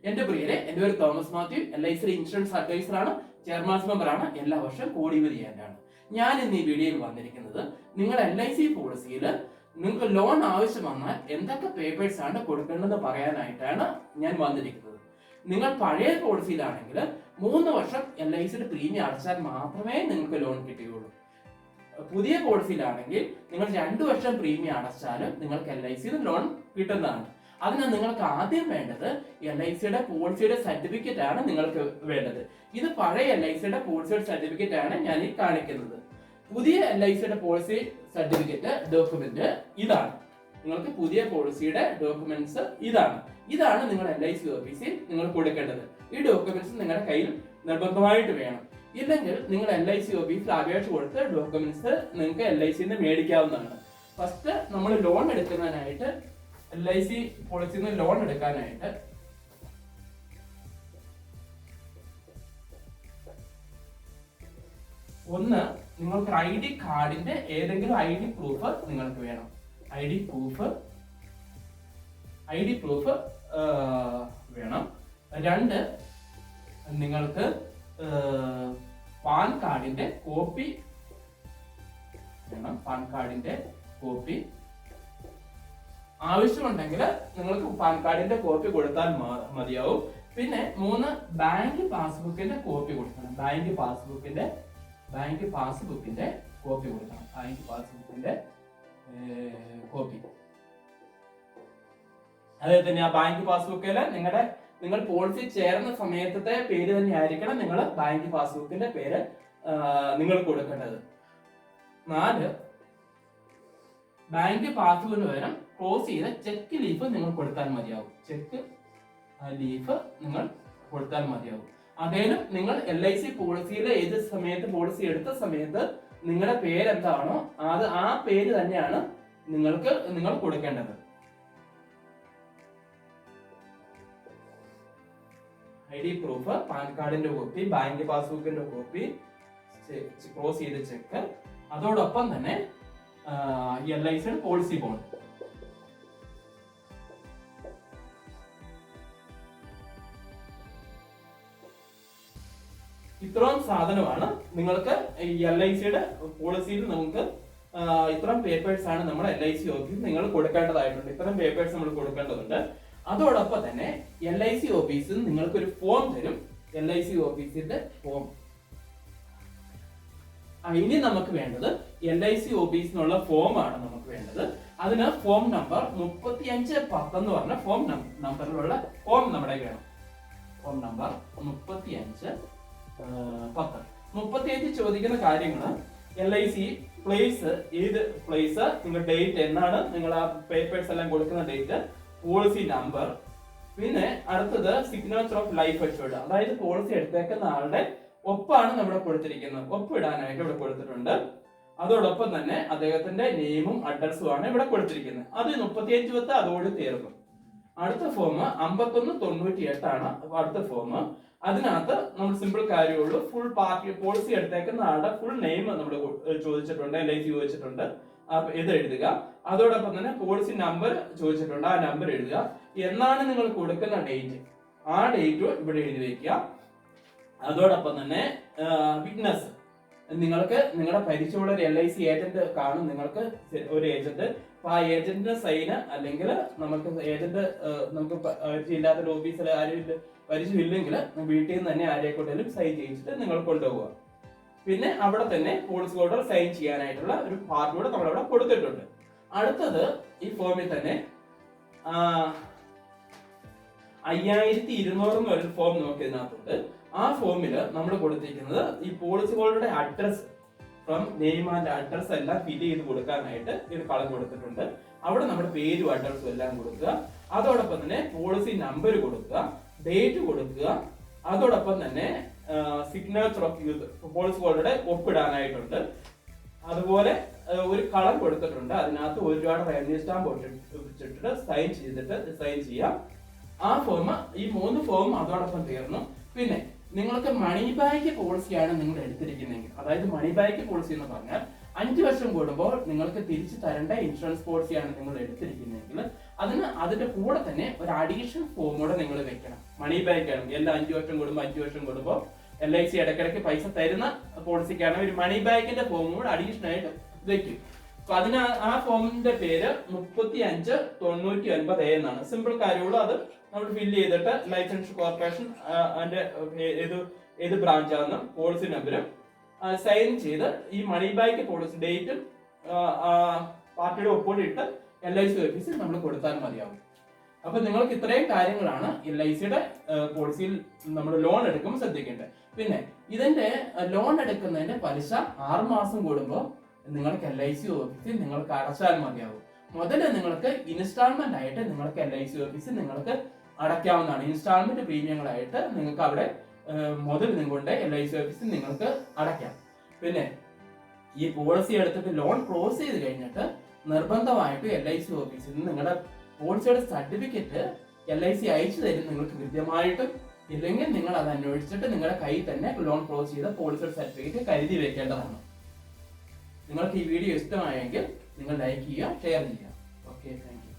എന്റെ പ്രിയരെ, എന്റെ പേര് തോമസ് മാത്യു, LIC ഇൻഷുറൻസ് അഡ്വൈസറാണ്, ചെയർമാൻസ് മെമ്പറാണ്, എല്ലാ വർഷവും കോടിപതിയാണ്. ഞാൻ ഇന്ന് ഈ വീഡിയോയിൽ വന്നിരിക്കുന്നത് നിങ്ങൾ LIC പോളിസിയിൽ നിങ്ങൾക്ക് ലോൺ ആവശ്യം വന്നാൽ എന്തൊക്കെ പേപ്പേഴ്സ് ആണ് കൊടുക്കേണ്ടതെന്ന് പറയാനായിട്ടാണ് ഞാൻ വന്നിരിക്കുന്നത്. നിങ്ങൾ പഴയ പോളിസിയിലാണെങ്കിൽ 3 വർഷം LICയുടെ പ്രീമിയം അടച്ചാൽ മാത്രമേ നിങ്ങൾക്ക് ലോൺ കിട്ടുകയുള്ളൂ. പുതിയ പോളിസിയിലാണെങ്കിൽ നിങ്ങൾ 2 വർഷം പ്രീമിയം അടച്ചാലും നിങ്ങൾക്ക് LICയിൽ ലോൺ കിട്ടുന്നതാണ്. അതിന് നിങ്ങൾക്ക് ആദ്യം വേണ്ടത് LICയുടെ പോളിസിയുടെ സർട്ടിഫിക്കറ്റ് ആണ് നിങ്ങൾക്ക് വേണ്ടത്. ഇത് പഴയ LICയുടെ പോളിസിയുടെ സർട്ടിഫിക്കറ്റ് ആണ് ഞാൻ ഈ കാണിക്കുന്നത്. പുതിയ LICയുടെ പോളിസി സർട്ടിഫിക്കറ്റ് ഡോക്യുമെന്റ് ഇതാണ്. നിങ്ങൾക്ക് പുതിയ പോളിസിയുടെ ഡോക്യുമെന്റ്സ് ഇതാണ് നിങ്ങൾ LIC ഓഫീസിൽ നിങ്ങൾ കൊടുക്കേണ്ടത്. ഈ ഡോക്യുമെന്റ്സ് നിങ്ങളുടെ കയ്യിൽ നിർബന്ധമായിട്ട് വേണം. ഇല്ലെങ്കിൽ നിങ്ങൾ LIC ഓഫീസിൽ അപേക്ഷ കൊടുത്ത് ഡോക്യുമെന്റ്സ് നിങ്ങൾക്ക് LICയിൽ നിന്ന് മേടിക്കാവുന്നതാണ്. ഫസ്റ്റ് നമ്മൾ ലോൺ എടുക്കുന്നതിനായിട്ട് LIC പോളിസിയിൽ നിന്ന് ലോൺ എടുക്കാനായിട്ട് ഒന്ന് നിങ്ങൾക്ക് ID കാർഡിന്റെ ഏതെങ്കിലും ID പ്രൂഫ് നിങ്ങൾക്ക് വേണം. ID പ്രൂഫ് വേണം. 2 നിങ്ങൾക്ക് പാൻ കാർഡിന്റെ കോപ്പി വേണം. പാൻ കാർഡിന്റെ കോപ്പി ആവശ്യമുണ്ടെങ്കിൽ നിങ്ങൾക്ക് പാൻ കാർഡിന്റെ കോപ്പി കൊടുത്താൽ മതിയാവും. പിന്നെ 3 ബാങ്ക് പാസ്ബുക്കിന്റെ കോപ്പി കൊടുക്കണം. ബാങ്ക് പാസ്ബുക്കിന്റെ കോപ്പി കൊടുക്കണം. ബാങ്ക് പാസ്ബുക്കിന്റെ കോപ്പി. അതേപോലെ തന്നെ ആ ബാങ്ക് പാസ്ബുക്കിൽ നിങ്ങൾ പോളിസി ചേർന്ന സമയത്തെ പേര് തന്നെ ആയിരിക്കണം നിങ്ങൾ ബാങ്ക് പാസ്ബുക്കിന്റെ പേര് നിങ്ങൾ കൊടുക്കേണ്ടത്. 4 ബാങ്ക് പാസ്ബുക്കിന് പകരം ക്ലോസ് ചെയ്ത ചെക്ക് ലീഫ് നിങ്ങൾ കൊടുത്താൽ മതിയാവും. ചെക്ക് ലീഫ് നിങ്ങൾ കൊടുത്താൽ മതിയാവും. അതേലും നിങ്ങൾ LIC പോളിസിയിൽ ഏത് സമയത്ത് പോളിസി എടുത്ത സമയത്ത് നിങ്ങളുടെ പേര് എന്താണോ ആ പേര് തന്നെയാണ് നിങ്ങൾ കൊടുക്കേണ്ടത്. ID പ്രൂഫ്, പാൻ കാർഡിന്റെ കോപ്പി, ബാങ്ക് പാസ്ബുക്കിന്റെ കോപ്പി, ക്ലോസ് ചെയ്ത ചെക്ക്, അതോടൊപ്പം തന്നെ LICയുടെ പോളിസി ബോണ്ട്. ഇത്രയും സാധനമാണ് നിങ്ങൾക്ക് LICയുടെ പോളിസിയിൽ നമുക്ക് ഇത്രയും പേപ്പേഴ്സ് ആണ് നമ്മൾ LIC ഓഫീസിൽ നിങ്ങൾ കൊടുക്കേണ്ടതായിട്ടുണ്ട്. ഇത്രയും പേപ്പേഴ്സ് നമ്മൾ കൊടുക്കേണ്ടതുണ്ട്. അതോടൊപ്പം തന്നെ LIC ഓഫീസിൽ നിങ്ങൾക്കൊരു ഫോം തരും. LIC ഓഫീസിന്റെ ഫോം. ഇനി നമുക്ക് വേണ്ടത് LIC ഓഫീസിനുള്ള ഫോം ആണ് നമുക്ക് വേണ്ടത്. അതിന് ഫോം നമ്പർ 3510 എന്ന് പറഞ്ഞ ഫോം നമ്പറിലുള്ള ഫോം നമ്മുടെ വേണം. ഫോം നമ്പർ 3510 ചോദിക്കുന്ന കാര്യങ്ങൾ LIC പ്ലേസ്, ഏത് പ്ലേസ്, നിങ്ങൾ ഡേറ്റ് എന്നാണ് നിങ്ങൾ ആ പേപ്പേഴ്സ് എല്ലാം കൊടുക്കുന്ന ഡേറ്റ്, പോളിസി നമ്പർ, പിന്നെ അടുത്തത് സിഗ്നേച്ചർ ഓഫ് ലൈഫ് അഷ്യൂർഡ്, അതായത് പോളിസി എടുത്തേക്കുന്ന ആളുടെ ഒപ്പാണ് നമ്മുടെ കൊടുത്തിരിക്കുന്നത്. ഒപ്പ് ഇടാനായിട്ട് ഇവിടെ കൊടുത്തിട്ടുണ്ട്. അതോടൊപ്പം തന്നെ അദ്ദേഹത്തിന്റെ നെയിമും അഡ്രസ്സും ആണ് ഇവിടെ കൊടുത്തിരിക്കുന്നത്. അത് 3510 അതോട് തീർന്നു. അടുത്ത ഫോം 5198 ആണ് അടുത്ത ഫോം. അതിനകത്ത് നമ്മൾ സിമ്പിൾ കാര്യമുള്ളൂ. ഫുൾ പാർട്ടി പോളിസി എടുത്തേക്കുന്ന ആളുടെ ഫുൾ നെയിം നമ്മൾ ചോദിച്ചിട്ടുണ്ട്, LIC ചോദിച്ചിട്ടുണ്ട്, ഇത് എഴുതുക. അതോടൊപ്പം തന്നെ പോളിസി നമ്പർ ചോദിച്ചിട്ടുണ്ട്, ആ നമ്പർ എഴുതുക. എന്നാണ് നിങ്ങൾ കൊടുക്കുന്ന ഡേറ്റ്, ആ ഡേറ്റ് ഇവിടെ എഴുതി വെക്കുക. അതോടൊപ്പം തന്നെ വിറ്റ്നസ്, നിങ്ങൾക്ക് നിങ്ങളുടെ പരിചയമുള്ള ഒരു LIC ഏജന്റ് കാണും. നിങ്ങൾക്ക് ഒരു ഏജന്റ്, ആ ഏജന്റിന്റെ സൈന് അല്ലെങ്കിൽ നമുക്ക് ഏജന്റ് നമുക്ക് പരിചയമില്ലാത്ത ഓഫീസിൽ ആരും പരിചയമില്ലെങ്കിൽ വീട്ടിൽ നിന്ന് തന്നെ ആരെക്കൊണ്ടും സൈൻ ചെയ്യിച്ചിട്ട് നിങ്ങൾ കൊണ്ടുപോവുക. പിന്നെ അവിടെ തന്നെ പോളിസി ഹോൾഡർ സൈൻ ചെയ്യാനായിട്ടുള്ള ഒരു പാർട്ട് കൂടെ നമ്മളവിടെ കൊടുത്തിട്ടുണ്ട്. അടുത്തത് ഈ ഫോമിൽ തന്നെ 5200 എന്ന് പറയുന്ന ഫോം നമുക്ക് ഇതിനകത്തുണ്ട്. ആ ഫോമിൽ നമ്മൾ കൊടുത്തിരിക്കുന്നത് ഈ പോളിസി ഹോൾഡറുടെ address, from name and address എല്ലാം ഫില്ല് ചെയ്ത് കൊടുക്കാനായിട്ട് ഒരു കളർ കൊടുത്തിട്ടുണ്ട്. അവിടെ നമ്മുടെ പേരും അഡ്രസ്സും എല്ലാം കൊടുക്കുക. അതോടൊപ്പം തന്നെ പോളിസി നമ്പർ കൊടുക്കുക, ഡേറ്റ് കൊടുക്കുക. അതോടൊപ്പം തന്നെ സിഗ്നേച്ചർ ഓഫ് യൂസ്, പോളിസി ഹോൾഡറുടെ ഒപ്പിടാനായിട്ടുണ്ട്. അതുപോലെ ഒരു കളർ കൊടുത്തിട്ടുണ്ട്. അതിനകത്ത് ഒരുപാട് റെവന്യൂ സ്റ്റാമ്പ് വെച്ചിട്ട് സൈൻ ചെയ്യാം. ആ ഫോം, ഈ 3 ഫോം അതോടൊപ്പം തീർന്നു. പിന്നെ നിങ്ങൾക്ക് മണി ബാക്ക് പോളിസിയാണ് നിങ്ങൾ എടുത്തിരിക്കുന്നതെങ്കിൽ, അതായത് മണി ബാക്ക് പോളിസി എന്ന് പറഞ്ഞാൽ 5 വർഷം കൂടുമ്പോൾ നിങ്ങൾക്ക് തിരിച്ചു തരേണ്ട ഇൻഷുറൻസ് പോളിസിയാണ് നിങ്ങൾ എടുത്തിരിക്കുന്നതെങ്കിൽ അതിന്റെ കൂടെ തന്നെ ഒരു അഡീഷണൽ ഫോം കൂടെ നിങ്ങൾ വെക്കണം. മണി ബാക്ക് ആണ്, എല്ലാ 5 വർഷം കൂടുമ്പോൾ 5 വർഷം കൂടുമ്പോൾ LIC ഇടയ്ക്കിടയ്ക്ക് പൈസ തരുന്ന പോളിസിക്കാണ് ഒരു മണി ബാക്കിന്റെ ഫോം കൂടെ അഡീഷണൽ ആയിട്ട് വെക്കും. അപ്പൊ ആ ഫോമിന്റെ പേര് 3599A എന്നാണ്. സിമ്പിൾ കാര്യമുള്ളൂ. അത് നമ്മൾ ഫില്ല് ചെയ്തിട്ട് ലൈഫ് ഇൻഷുറൻസ് കോർപ്പറേഷൻ അതിന്റെ ഏത് ബ്രാഞ്ചാണെന്ന് പോളിസി നമ്പറും സൈൻ ചെയ്ത് ഈ മണി ബാക്ക് പോളിസി ഡേറ്റും പാർട്ടിയുടെ ഒപ്പോടെ ഇട്ട് LIC ഓഫീസിൽ നമ്മൾ കൊടുത്താൽ മതിയാവും. അപ്പൊ നിങ്ങൾക്ക് ഇത്രയും കാര്യങ്ങളാണ് LICയുടെ പോളിസിയിൽ നമ്മൾ ലോൺ എടുക്കുമ്പോൾ ശ്രദ്ധിക്കേണ്ടത്. പിന്നെ ഇതിന്റെ ലോൺ എടുക്കുന്നതിന്റെ പലിശ 6 മാസം കൂടുമ്പോൾ നിങ്ങൾക്ക് LIC ഓഫീസിൽ നിങ്ങൾക്ക് അടച്ചാൽ മതിയാവും. മുതൽ നിങ്ങൾക്ക് ഇൻസ്റ്റാൾമെന്റ് ആയിട്ട് നിങ്ങൾക്ക് LIC ഓഫീസിൽ നിങ്ങൾക്ക് അടയ്ക്കാവുന്നതാണ്. ഇൻസ്റ്റാൾമെന്റ് പ്രീമിയങ്ങളായിട്ട് നിങ്ങൾക്ക് അവിടെ മുതൽ നിങ്ങളുടെ LIC ഓഫീസിൽ നിങ്ങൾക്ക് അടയ്ക്കാം. പിന്നെ ഈ പോളിസി എടുത്തിട്ട് ലോൺ ക്ലോസ് ചെയ്ത് കഴിഞ്ഞിട്ട് നിർബന്ധമായിട്ട് LIC ഓഫീസിൽ നിന്ന് നിങ്ങളുടെ പോളിസിയുടെ സർട്ടിഫിക്കറ്റ് LIC അയച്ചു തരും നിങ്ങൾക്ക് കൃത്യമായിട്ടും. ഇല്ലെങ്കിൽ നിങ്ങൾ അത് അന്വേഷിച്ചിട്ട് നിങ്ങളുടെ കയ്യിൽ തന്നെ ലോൺ ക്ലോസ് ചെയ്ത പോളിസിയുടെ സർട്ടിഫിക്കറ്റ് കരുതി വെക്കേണ്ടതാണ്. നിങ്ങൾക്ക് ഈ വീഡിയോ ഇഷ്ടമായെങ്കിൽ നിങ്ങൾ ലൈക്ക് ചെയ്യുക, ഷെയർ ചെയ്യുക. Okay, thank you.